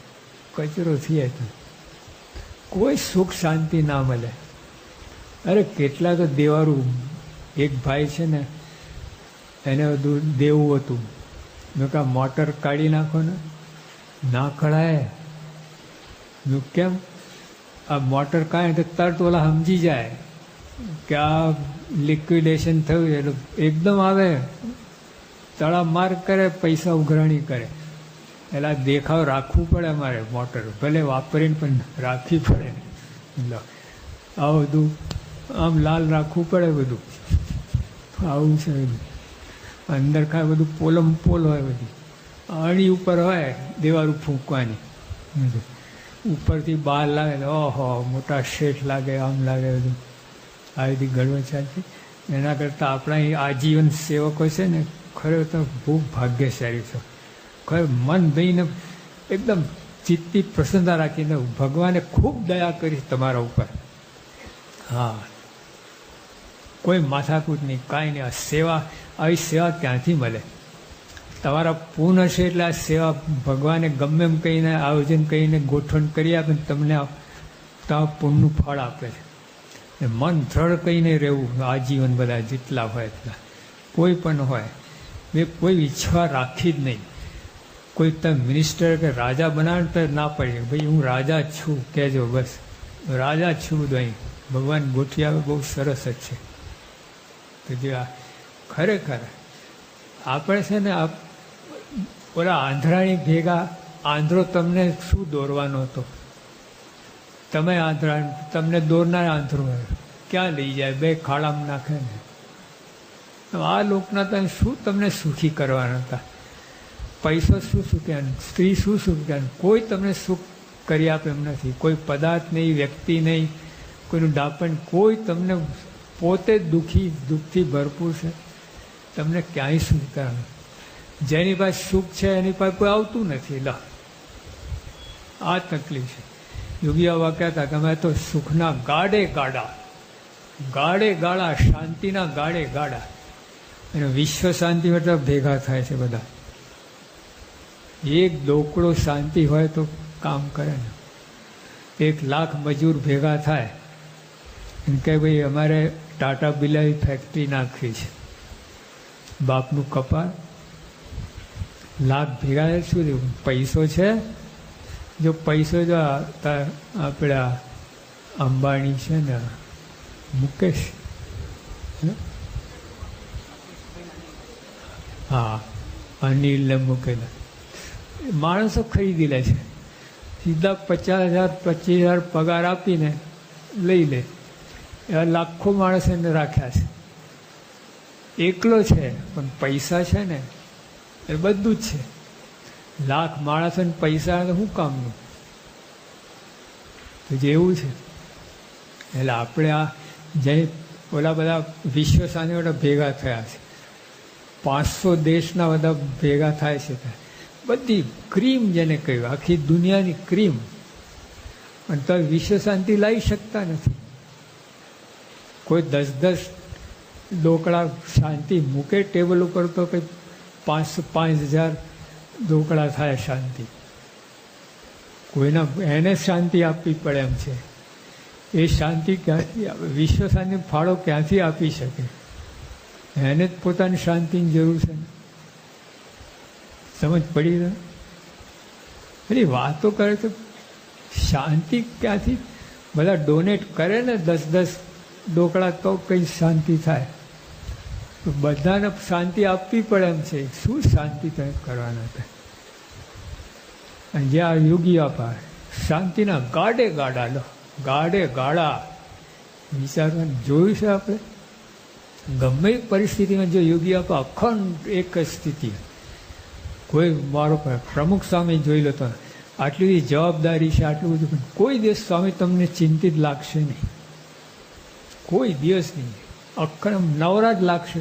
કચરો થઈ જાય છે. કોઈ સુખ શાંતિ ના મળે. અરે કેટલા તો દેવારું. એક ભાઈ છે ને, એને બધું દેવું હતું. મેં કહા મોટર કાઢી નાખો ને. ના કઢાય. મેં કેમ? આ મોટર કાઢે તો તરત ઓલા સમજી જાય કે આ લિક્વિડેશન થયું. એટલે એકદમ આવે, તળા માર કરે, પૈસા ઉઘરાણી કરે. એટલે દેખાવ રાખવું પડે અમારે. મોટર ભલે વાપરીને પણ રાખવી પડે. આ બધું આમ લાલ રાખવું પડે બધું. આવું છે બધું. અંદર કાંઈ બધું પોલમ પોલ હોય બધી. અણી ઉપર હોય દેવારું ફૂંકવાની, ઉપરથી બહાર લાગે ઓહો મોટા શેઠ લાગે, આમ લાગે, બધું આવી બધી ગળવા ચાલતી. એના કરતાં આપણા અહીં આજીવન સેવકો છે ને, ખરેખર ખૂબ ભાગ્યશાળી છો. ખરે મન દઈને એકદમ ચિત્તની પ્રસન્નતા રાખીને ભગવાને ખૂબ દયા કરી તમારા ઉપર. હા, કોઈ માથાકૂટ નહીં, કાંઈ નહીં. આ સેવા, આવી સેવા ક્યાંથી મળે? તમારા પૂર્ણ હશે એટલે આ સેવા ભગવાને ગમે એમ કહીને આયોજન કરીને ગોઠવણ કરી આપે, તમને તમારા પૂર્ણનું ફળ આપે છે. મન દ્રઢ કહીને રહેવું આજીવન, બધા જેટલા હોય એટલા, કોઈ પણ હોય, મેં કોઈ ઈચ્છા રાખી જ નહીં. કોઈ તમે મિનિસ્ટર કે રાજા બનાવે તો ના પડે, ભાઈ હું રાજા છું કહેજો, બસ રાજા છું બધું અહીં ભગવાન ગોઠવી આવે, બહુ સરસ જ છે. તો જે આ ખરેખર આપણે છે ને, ઓલા આંધળાની ભેગા આંધળો તમને શું દોરવાનો હતો? તમે આંધળા, તમને દોરનાર આંધળો ક્યાં લઈ જાય? બે ખાડામાં નાખે ને. આ લોકના તમે શું તમને સુખી કરવાના હતા? પૈસો શું સુખ્યા, સ્ત્રી શું સુખ્યા, કોઈ તમને સુખ કરી આપે એમ નથી. કોઈ પદાર્થ નહીં, વ્યક્તિ નહીં, કોઈનું ડાપણ, કોઈ તમને પોતે દુઃખથી ભરપૂર છે, તમને ક્યાંય સુખ કરવાનું. જેની પાસે સુખ છે એની પાસે કોઈ આવતું નથી. લા, આ તકલીફ છે. યોગીઓ વાક્યા હતા કે અમે તો સુખના ગાડે ગાડા, ગાડે ગાળા, શાંતિના ગાડે ગાડા. અને વિશ્વ શાંતિ મતલબ ભેગા થાય છે બધા. એક ડોકડો શાંતિ હોય તો કામ કરે ને. 1,00,000 મજૂર ભેગા થાય એમ કે ભાઈ અમારે ટાટા બિરલાની ફેક્ટરી નાખવી છે, બાપનું કપાળ, લાખ ભેગા શું દેવું? પૈસો છે. જો પૈસો જો આપણા અંબાણી છે ને, મુકેશ, હા, અનિલને મૂકેલા માણસો ખરીદી લે છે, સીધા 50,000 25,000 પગાર આપીને લઈ લે. એવા લાખો માણસ એને રાખ્યા છે. એકલો છે પણ પૈસા છે ને એ બધું જ છે. લાખ માણસોને પૈસા તો શું કામનું? તો જેવું છે. એટલે આપણે આ જે ઓલા બધા વિશ્વ સામે બધા ભેગા થયા છે, 500 દેશના બધા ભેગા થાય છે, બધી ક્રીમ જેને કહ્યું, આખી દુનિયાની ક્રીમ, અને તો વિશ્વ શાંતિ લાવી શકતા નથી. કોઈ 10-10 ઢોકળા શાંતિ મૂકે ટેબલ ઉપર તો કંઈ 5,000 ઢોકળા થાય શાંતિ. કોઈના એને શાંતિ આપવી પડે એમ છે. એ શાંતિ ક્યાંથી આપે? વિશ્વ શાંતિ ફાળો ક્યાંથી આપી શકે? એને જ પોતાની શાંતિની જરૂર છે. સમજ પડી ને? એટલે વાતો કરે તો શાંતિ ક્યાંથી? બધા ડોનેટ કરે ને 10-10 ઢોકળા તો કંઈ શાંતિ થાય. તો બધાને શાંતિ આપવી પડે એમ છે. શું શાંતિ તમે કરવાના હતા? અને જે આ યોગી આપા શાંતિના ગાડે ગાડા, લો ગાડે ગાડા વિચારવાનું જોયું છે આપણે. ગમે પરિસ્થિતિમાં જો યોગી આપા અખંડ એક જ સ્થિતિ, કોઈ મારો પ્રમુખ સ્વામી જોઈ લો તો આટલી બધી જવાબદારી છે, આટલું બધું, પણ કોઈ દિવસ સ્વામી તમને ચિંતિત લાગશે નહીં, કોઈ દિવસ નહીં. અખંડ નવરા જ લાગશે.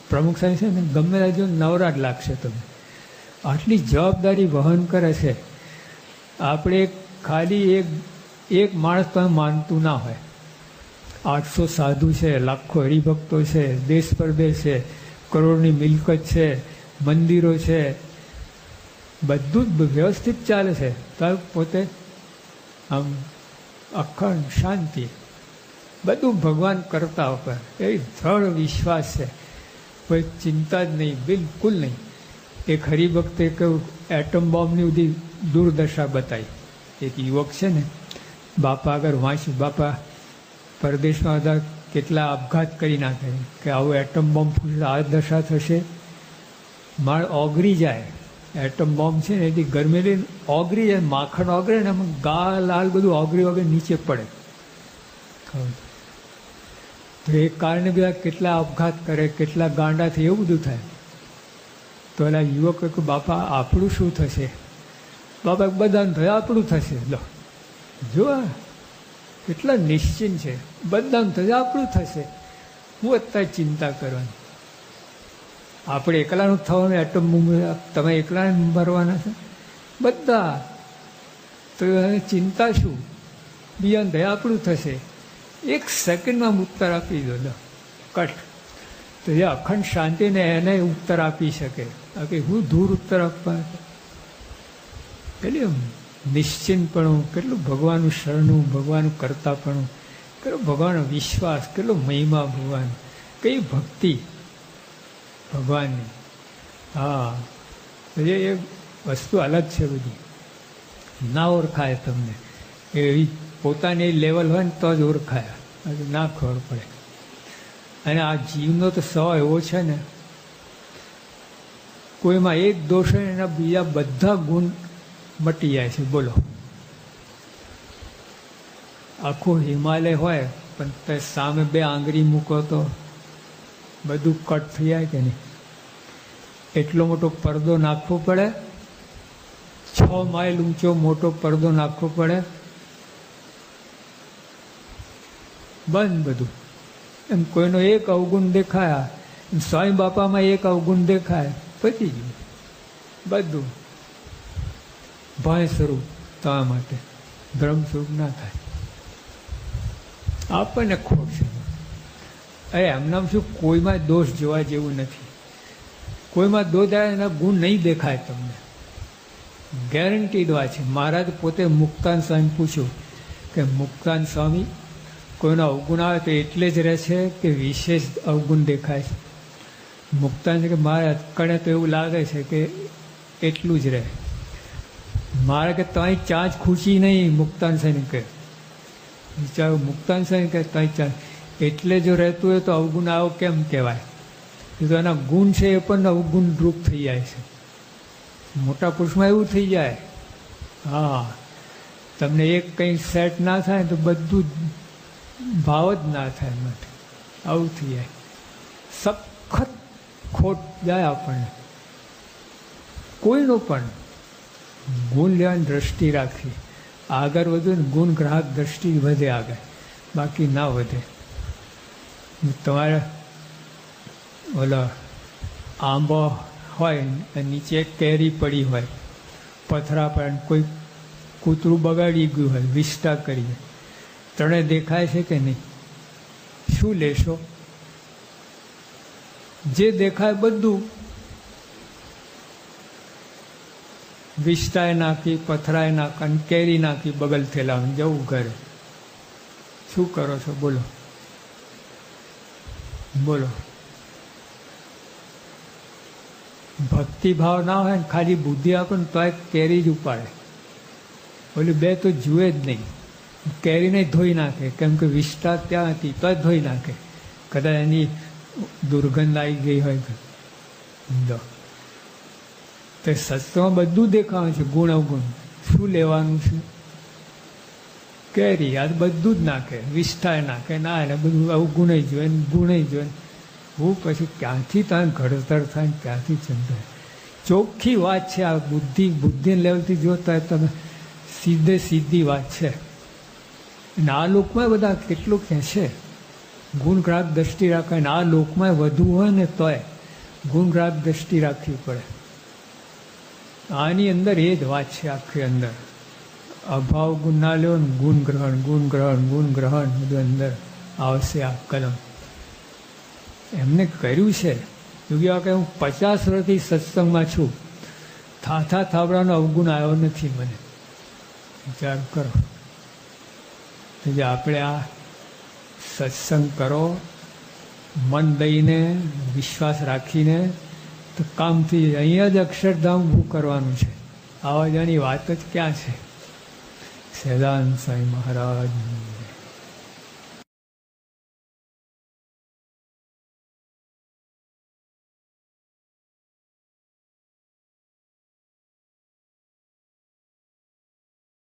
પ્રમુખ સ્વામી છે ને, ગમે રાજ્ય નવરા જ લાગશે તમને. આટલી જવાબદારી વહન કરે છે. આપણે ખાલી એક માણસ તમે માનતું ના હોય, 800 સાધુ છે, લાખો હરિભક્તો છે, દેશ પરદેશ છે, કરોડની મિલકત છે, મંદિરો છે, બધું જ વ્યવસ્થિત ચાલે છે, તો પોતે આમ અખંડ શાંતિ, બધું ભગવાન કરતા ઉપર એ દ્રઢ વિશ્વાસ છે, કોઈ ચિંતા જ નહીં, બિલકુલ નહીં. એક હરિભક્તે કહ્યું, એટમ બોમ્બની બધી દુર્દશા બતાવી. એક યુવક છે ને, બાપા આગળ વાંચ્યું, બાપા પરદેશમાં બધા કેટલા આપઘાત કરી નાખે કે આવું એટમ બોમ્બ ફૂટે આ દશા થશે, માળ ઓગળી જાય. એટમ બોમ્બ છે ને એથી ગરમેલી ઓગળી જાય, માખણ ઓગળે ને એમાં ગાળ લાલ બધું ઓગળી નીચે પડે. તો એ કારણે બધા કેટલા આપઘાત કરે, કેટલા ગાંડા થાય, એવું બધું થાય. તો એલા યુવકો કે બાપા આપણું શું થશે? બાપા બધાને થયું આપણું થશે. લો જો કેટલા નિશ્ચિંત છે, બધાને થયું આપણું થશે. હું અત્યારે ચિંતા કરવાની? આપણે એકલાનું થવાનું એટમ તમે એકલાને મરવાના છે બધા, તો ચિંતા શું? બીજાને થયું આપણું થશે. એક સેકન્ડમાં ઉત્તર આપી દો લો કટ. તો એ અખંડ શાંતિને એને ઉત્તર આપી શકે. બાકી હું દૂર ઉત્તર આપવા? એટલે નિશ્ચિંતપણું, કેટલું ભગવાનનું શરણું, ભગવાનનું કરતાપણું, કેટલો ભગવાનનો વિશ્વાસ, કેટલો મહિમા ભગવાન, કઈ ભક્તિ ભગવાનની. હા, એ વસ્તુ અલગ છે બધી, ના ઓળખાય તમને. એવી પોતાની લેવલ હોય ને તો જ ઓળખાય, ના ખબર પડે. અને આ જીવનો તો સ્વભાવ એવો છે ને, કોઈમાં એક દોષ હોય એના બીજા બધા ગુણ મટી જાય છે. બોલો, આખું હિમાલય હોય પણ તે સામે બે આંગળી મૂકો તો બધું કટ થઈ જાય કે નહીં? એટલો મોટો પડદો નાખવો પડે, 6 માઇલ ઊંચો મોટો પડદો નાખવો પડે, બંધ બધું. એમ કોઈનો એક અવગુણ દેખાયા, સ્વામી બાપામાં એક અવગુણ દેખાય, પતી ગયું બધું. ભય સ્વરૂપ તમારા માટે બ્રહ્મ સ્વરૂપ ના થાય. આપણને ખોટ છે. અરે એમનામ શું, કોઈમાં દોષ જોવા જેવું નથી. કોઈમાં દોષ આવે એના ગુણ નહીં દેખાય તમને, ગેરંટીડ વાત છે. મહારાજ પોતે મુક્તાન સ્વામી પૂછ્યું કે મુક્તાન સ્વામી કોઈનો અવગુણ આવે તો એટલે જ રહે છે કે વિશેષ અવગુણ દેખાય છે? મુક્તાન છે કે મારે અટકણે તો એવું લાગે છે કે એટલું જ રહે. મારે કે ત્યાં ચાંચ ખૂંચી નહીં, મુક્તાન સાહેબ કહે. વિચારો, મુક્તાન સાહેબ કહે ત્યાં ચાંચ એટલે જો રહેતું હોય તો અવગુણ આવો કેમ કહેવાય? તો એના ગુણ છે એ પણ અવગુણ રૂપ થઈ જાય છે. મોટા પુરુષમાં એવું થઈ જાય. હા, તમને એક કંઈ સેટ ના થાય તો બધું ભાવ જ ના થાય. માટે આવું થઈ જાય. સખત ખોટ જાય આપણને. કોઈનો પણ ગુણ લેવાની દ્રષ્ટિ રાખવી, આગળ વધુ ને ગુણ ગ્રાહક દ્રષ્ટિ વધે આગળ, બાકી ના વધે. તમારે ઓલો આંબો હોય નીચે કેરી પડી હોય, પથરા પર કોઈ કૂતરું બગાડી ગયું હોય, વિષ્ટા કરીએ, તને દેખાય છે કે નહીં? શું લેશો? જે દેખાય બધું વિષ્ટાએ નાખી, પથરાએ નાખી અને કેરી નાખી, બગલ થેલામાં જવું ઘરે. શું કરો છો? બોલો બોલો. ભક્તિભાવ ના હોય ને ખાલી બુદ્ધિ આપે ને તો કેરી જ ઉપાડે. ઓલી બે તો જુએ જ નહીં. કેરીને ધોઈ નાખે, કેમ કે વિષ્ટા ત્યાં હતી તો જ ધોઈ નાખે. કદાચ એની દુર્ગંધ આવી ગઈ હોય તો સત્સંગમાં બધું દેખાવાનું છે, ગુણ અવગુણ. શું લેવાનું છે? કેરી આ બધું જ નાખે, વિષ્ઠાએ નાખે, ના એને બધું અવગુણ જોઈએ, ગુણ જોઈએ. હું પછી ક્યાંથી ત્યાં ઘડતર થાય, ક્યાંથી ચંદ્ર. ચોખ્ખી વાત છે આ. બુદ્ધિ લેવલથી જોતા તમે સીધી વાત છે. અને આ લોકમાં બધા કેટલું ખેંચે, ગુણ ગ્રાહક દ્રષ્ટિ રાખે. ને આ લોકમાં વધુ હોય ને તોય ગુણ ગ્રાહક દ્રષ્ટિ રાખવી પડે. આની અંદર એ જ વાત છે આખી અંદર. અભાવ ગુણ ના લેવો ને ગુણ ગ્રહણ, ગુણ ગ્રહણ, ગુણ ગ્રહણ બધું અંદર આવશે. આ કલમ એમને કર્યું છે. યોગી કે હું 50 વર્ષથી સત્સંગમાં છું, થાથા થાબડાનો અવગુણ આવ્યો નથી મને. વિચાર કરો. એટલે આપણે આ સત્સંગ કરો મન દઈને, વિશ્વાસ રાખીને, તો કામથી અહીંયા જ અક્ષરધામ ઊભું કરવાનું છે. આવા જવાની વાત જ ક્યાં છે? સહેજાનંદ સ્વામી મહારાજ.